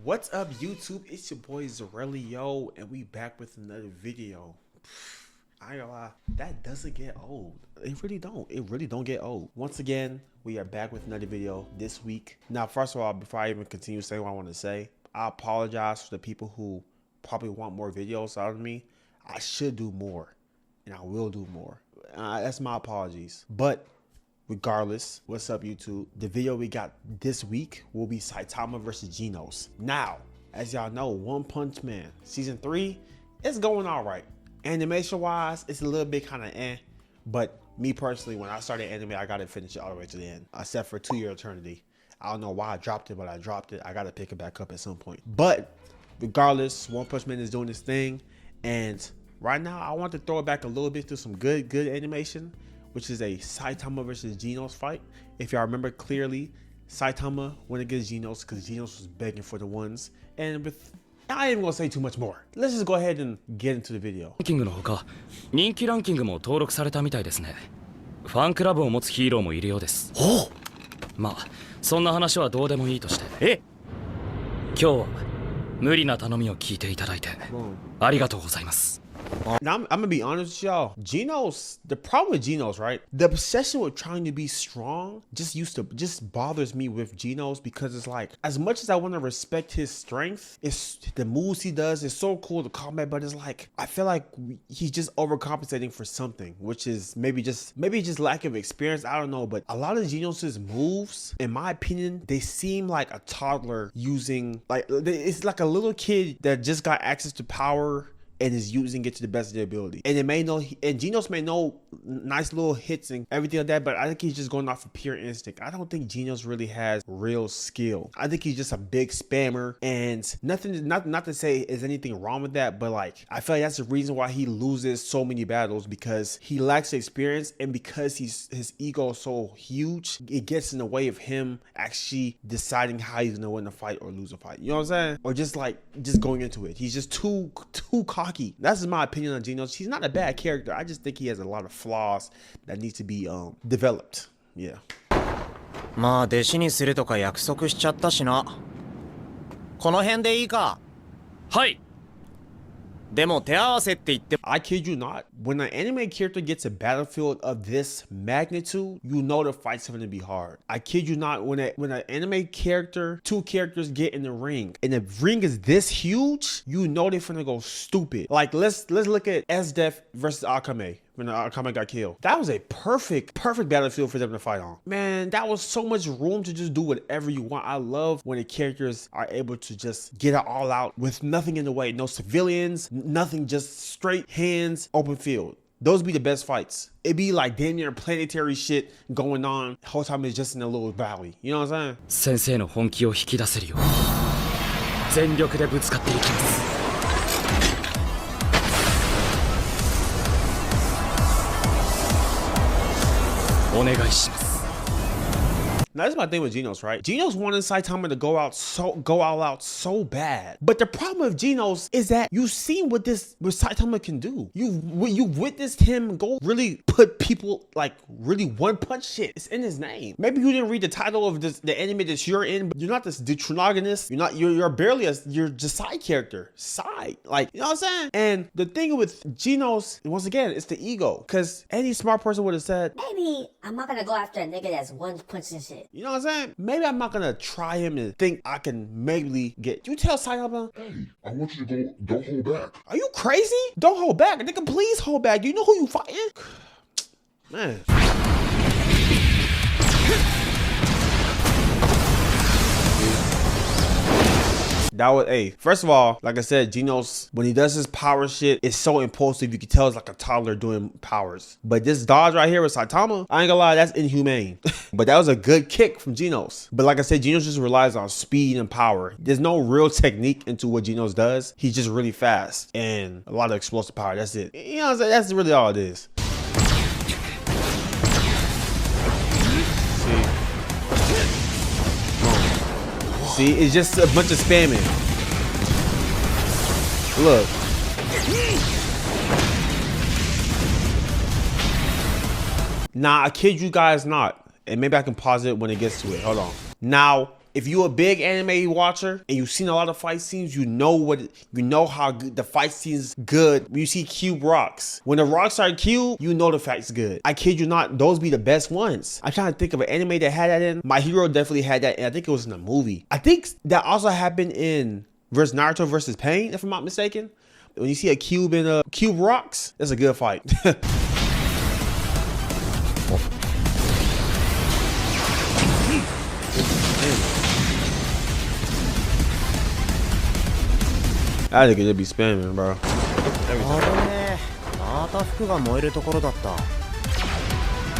What's up, YouTube? It's your boy Zurielio, and we back with another video. I ain't gonna lie, that doesn't get old. It really don't. It really don't get old. Once again, we are back with another video this week. Now, first of all, before I even continue saying what I want to say, I apologize for the people who probably want more videos out of me. I should do more, and I will do more. That's my apologies. But regardless, what's up, YouTube? The video we got this week will be Saitama versus Genos. Now, as y'all know, One Punch Man season 3 is going all right. Animation wise, it's a little bit kind of but me personally, when I started anime, I gotta finish it all the way to the end, except for 2 Year Eternity. I don't know why I dropped it, but I dropped it. I gotta pick it back up at some point. But regardless, One Punch Man is doing this thing, and right now I want to throw it back a little bit to some good animation, which is a Saitama versus Genos fight. If y'all remember clearly, Saitama went against Genos because Genos was begging for the ones. And with, I ain't even gonna say too much more. Let's just go ahead and get into the video. ランキングのほか、人気ランキングも登録されたみたいですね。ファンクラブを持つヒーローもいるようです。おう。まあ、そんな話はどうでもいいとして。今日は無理な頼みを聞いていただいてありがとうございます。 Now, I'm gonna be honest with y'all. Genos, the problem with Genos, right? The obsession with trying to be strong just bothers me with Genos, because it's like, as much as I want to respect his strength, it's the moves he does is so cool, the combat, but it's like, I feel like he's just overcompensating for something, which is maybe just lack of experience. I don't know, but a lot of Genos's moves, in my opinion, they seem like a toddler using, like, it's like a little kid that just got access to power and is using it to the best of their ability. And Genos may know nice little hits and everything like that, but I think he's just going off of pure instinct. I don't think Genos really has real skill. I think he's just a big spammer, and not to say is anything wrong with that, but like, I feel like that's the reason why he loses so many battles, because he lacks experience, and because his ego is so huge, it gets in the way of him actually deciding how he's gonna win a fight or lose a fight. You know what I'm saying? Or just going into it. He's just too cocky. That's my opinion on Genos. He's not a bad character. I just think he has a lot of flaws that need to be developed. Yeah. まあ弟子にするとか約束しちゃったしな。この辺でいいか。はい。でも手合わせって言って。 I kid you not, when an anime character gets a battlefield of this magnitude, you know the fight's going to be hard. I kid you not, when an anime character, two characters get in the ring, and the ring is this huge, you know they're finna go stupid. Like, let's look at S-Def versus Akame. When Akame got killed, that was a perfect battlefield for them to fight on. Man, that was so much room to just do whatever you want. I love when the characters are able to just get it all out with nothing in the way. No civilians, nothing, just straight hands, open field. Those be the best fights. It be like damn near planetary shit going on. The whole time it's just in a little valley. You know what I'm saying? 先生の本気を引き出せるよう全力でぶつかっていきます。 Now, that's my thing with Genos, right? Genos wanted Saitama to go all out so bad. But the problem with Genos is that you've seen what Saitama can do. You witnessed him go really put people, like, really one punch shit. It's in his name. Maybe you didn't read the title of the anime that you're in, but you're not the protagonist. You're barely you're just side character. Like, you know what I'm saying? And the thing with Genos, once again, it's the ego. Because any smart person would have said, maybe I'm not gonna go after a nigga that's one punch and shit. You know what I'm saying? Maybe I'm not gonna try him and think I can maybe get. You tell Saitama, hey, I want you to go. Don't hold back. Are you crazy? Don't hold back, nigga. Please hold back. Do you know who you fighting? Man. That was, hey, first of all, like I said, Genos, when he does his power shit, it's so impulsive. You can tell it's like a toddler doing powers. But this dodge right here with Saitama, I ain't gonna lie, that's inhumane. But that was a good kick from Genos. But like I said, Genos just relies on speed and power. There's no real technique into what Genos does. He's just really fast and a lot of explosive power. That's it. You know what I'm saying? That's really all it is. See, it's just a bunch of spamming. Look. Nah, I kid you guys not. And maybe I can pause it when it gets to it. Hold on. Now, if you a big anime watcher and you've seen a lot of fight scenes, you know how good the fight scenes good. When you see cube rocks, when the rocks are cube, you know the fight's good. I kid you not, those be the best ones. I'm trying to think of an anime that had that in. My Hero definitely had that, and I think it was in a movie. I think that also happened in Naruto versus Pain, if I'm not mistaken. When you see a cube in cube rocks, that's a good fight. I think it'd be spamming, bro.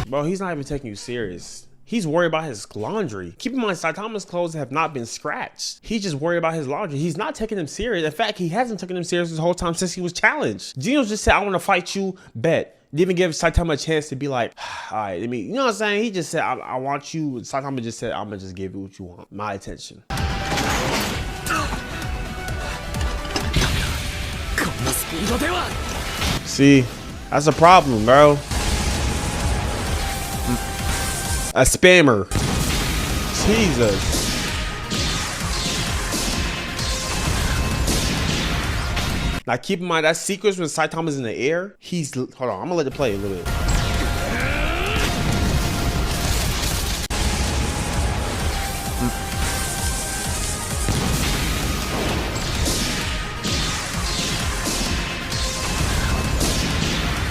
Bro, he's not even taking you serious. He's worried about his laundry. Keep in mind, Saitama's clothes have not been scratched. He's just worried about his laundry. He's not taking him serious. In fact, he hasn't taken him serious this whole time since he was challenged. Geno's just said, I want to fight you, bet. Didn't even give Saitama a chance to be like, all right, let me, you know what I'm saying? He just said, I want you. Saitama just said, I'm gonna just give you what you want. My attention. See, that's a problem, bro. A spammer. Jesus. Now keep in mind that sequence when Saitama's in the air, hold on, I'm gonna let it play a little bit.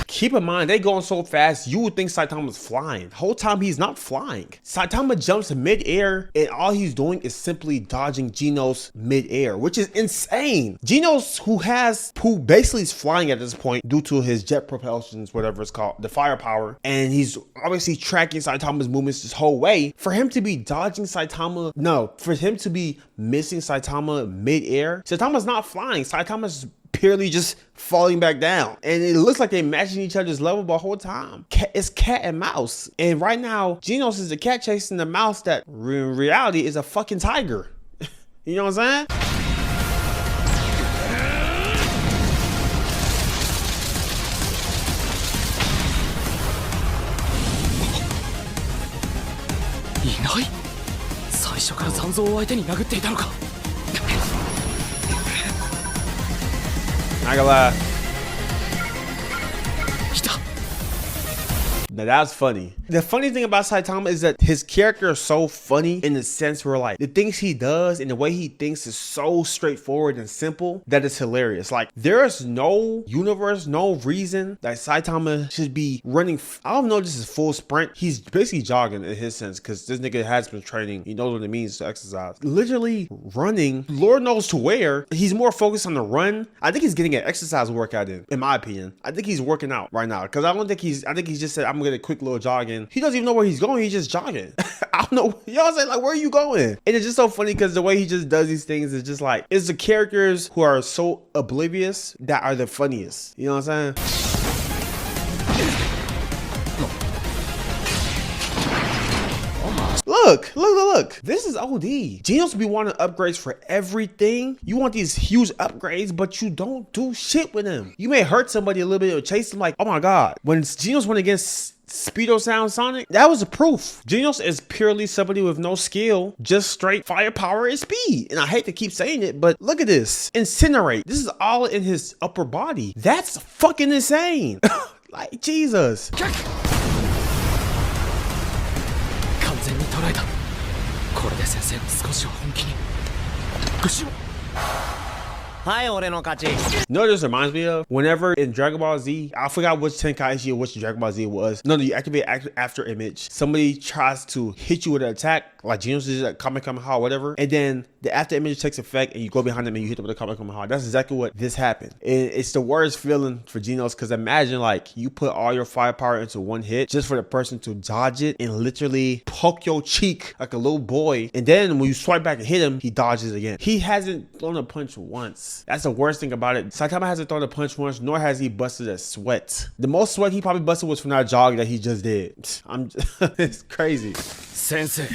Keep in mind, they going so fast, you would think Saitama's flying. The whole time, he's not flying. Saitama jumps mid-air, and all he's doing is simply dodging Genos mid-air, which is insane. Genos, who basically is flying at this point due to his jet propulsions, whatever it's called, the firepower, and he's obviously tracking Saitama's movements this whole way. For him to be dodging Saitama, no, for him to be missing Saitama mid-air, Saitama's not flying. Saitama's purely just falling back down, and it looks like they're matching each other's level the whole time. It's cat and mouse, and right now Genos is the cat chasing the mouse that in reality is a fucking tiger. You know what I'm saying? Not gonna lie. Now that's funny. The funny thing about Saitama is that his character is so funny in the sense where like the things he does and the way he thinks is so straightforward and simple that it's hilarious. Like there is no universe, no reason that Saitama should be running. I don't know if this is full sprint. He's basically jogging in his sense because this nigga has been training. He knows what it means to exercise. Literally running, Lord knows to where. He's more focused on the run. I think he's getting an exercise workout in my opinion. I think he's working out right now because I think he's just said, I'm gonna get a quick little jog in. He doesn't even know where he's going. He's just jogging. I don't know. You know what I'm saying? Like, where are you going? And it's just so funny because the way he just does these things is just like, it's the characters who are so oblivious that are the funniest. You know what I'm saying? Look. This is OD. Genos be wanting upgrades for everything. You want these huge upgrades, but you don't do shit with them. You may hurt somebody a little bit or chase them like, oh my God. When Genos went against Speedo Sound Sonic, that was a proof. Genos is purely somebody with no skill, just straight firepower and speed. And I hate to keep saying it, but look at this. Incinerate. This is all in his upper body. That's fucking insane. Like, Jesus. No, this reminds me of whenever in Dragon Ball Z, I forgot which Tenkaichi or which Dragon Ball Z it was. No, you activate after image. Somebody tries to hit you with an attack, like Genos is like Kamehameha, whatever, and then the after image takes effect and you go behind them and you hit them with a Kamehameha. That's exactly what this happened. And it's the worst feeling for Genos because imagine like you put all your firepower into one hit just for the person to dodge it and literally poke your cheek like a little boy. And then when you swipe back and hit him, he dodges again. He hasn't thrown a punch once. That's the worst thing about it. Saitama hasn't thrown a punch once, nor has he busted a sweat. The most sweat he probably busted was from that jog that he just did. It's crazy. Sensei.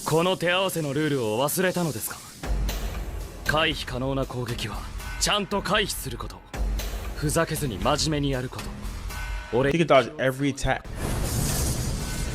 この手合わせのルールを忘れたのですか。回避可能な攻撃はちゃんと回避すること。ふざけずに真面目にやること。俺 He can dodge every attack.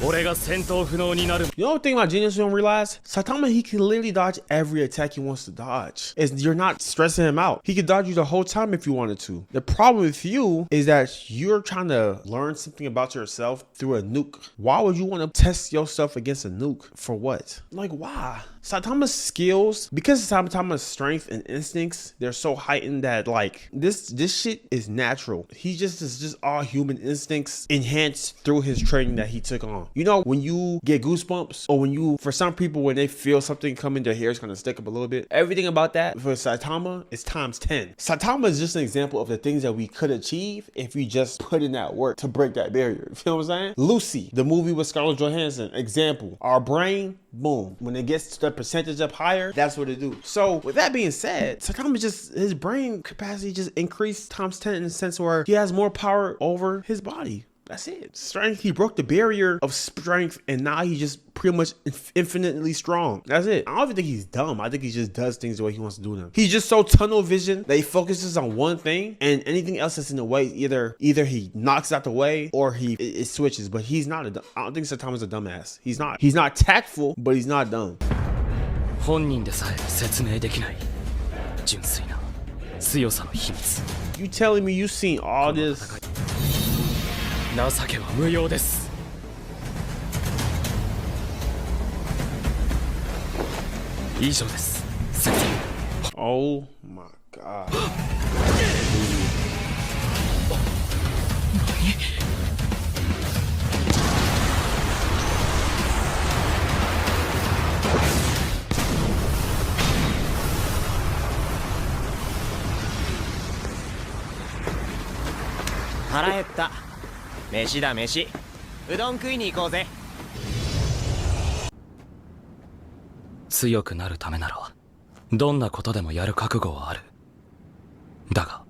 俺が戦闘不能になる。 You know what thing about Genius you don't realize? Saitama, he can literally dodge every attack he wants to dodge. You're not stressing him out. He could dodge you the whole time if you wanted to. The problem with you is that you're trying to learn something about yourself through a nuke. Why would you want to test yourself against a nuke? For what? Like, why? Saitama's skills, because Saitama's strength and instincts, they're so heightened that like this shit is natural. He is just all human instincts enhanced through his training that he took on. You know, when you get goosebumps, or when you, for some people, when they feel something coming, their hair is gonna stick up a little bit. Everything about that for Saitama is times 10. Saitama is just an example of the things that we could achieve if we just put in that work to break that barrier. You feel what I'm saying? Lucy, the movie with Scarlett Johansson, example. Our brain, boom, when it gets to the percentage up higher, that's what it do. So with that being said, Saitama just, his brain capacity just increased times 10 in the sense where he has more power over his body. That's it. Strength, he broke the barrier of strength, and now he's just pretty much infinitely strong. That's it. I don't even think he's dumb. I think he just does things the way he wants to do them. He's just so tunnel vision that he focuses on one thing, and anything else that's in the way, either he knocks out the way or it switches. But he's not I don't think Saitama's a dumbass. He's not. He's not tactful, but he's not dumb. 本人でさえ説明できない純粋な強さの秘密。 You telling me you seen all this? 情けは無用です。以上です。先生。 Oh my god. 腹減った。飯だ飯。うどん食いに行こうぜ。強くなるためならどんなことでもやる覚悟はある。だが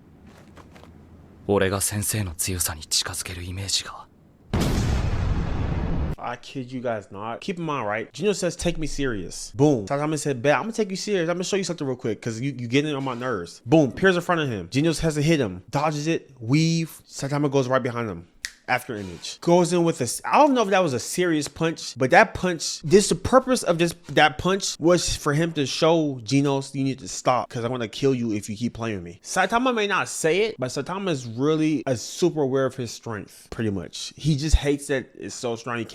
俺が先生の強さに近づけるイメージが。 I kid you guys not. Keep in mind, right? Gino says, take me serious. Boom. Saitama said, bet, I'm gonna take you serious. I'm gonna show you something real quick because you getting on my nerves. Boom. Appears in front of him. Gino has to hit him. Dodges it. Weave. Saitama goes right behind him. After image goes in with a, I don't know if that was a serious punch, but that punch, the purpose of that punch was for him to show Genos, you need to stop because I'm gonna kill you if you keep playing with me. Saitama may not say it, but Saitama is really super aware of his strength. Pretty much, he just hates that it's so strong.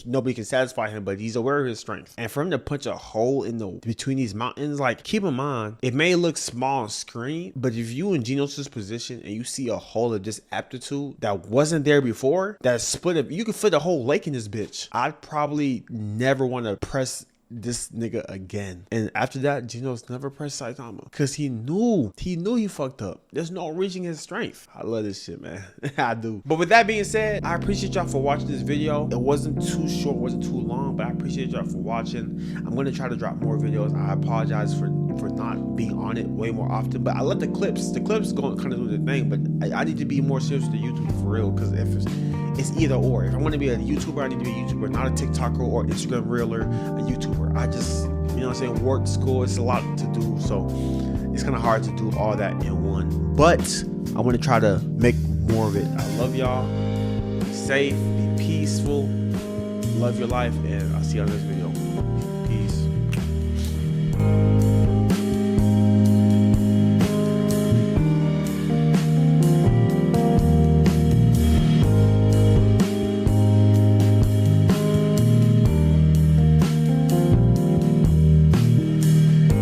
Nobody can satisfy him, but he's aware of his strength. And for him to punch a hole in between these mountains, like, keep in mind, it may look small on screen, but if you in Genos' position and you see a hole of this aptitude that wasn't there before, that split up, you could fit a whole lake in this bitch. I'd probably never want to press this nigga again. And after that, Genos never pressed Saitama because he knew he fucked up. There's no reaching his strength. I love this shit, man. I do. But with that being said, I appreciate y'all for watching this video. It wasn't too short, wasn't too long, but I appreciate y'all for watching. I'm gonna try to drop more videos. I apologize for not being on it way more often, but I let the clips go kind of do the thing, but I need to be more serious with the YouTube for real, because if it's either or. If I want to be a YouTuber, I need to be a YouTuber, not a TikToker or Instagram reeler, a YouTuber. I just, you know what I'm saying, work, school, it's a lot to do, so it's kind of hard to do all that in one, but I want to try to make more of it. I love y'all. Be safe, be peaceful, love your life, and I'll see you on this video. Peace.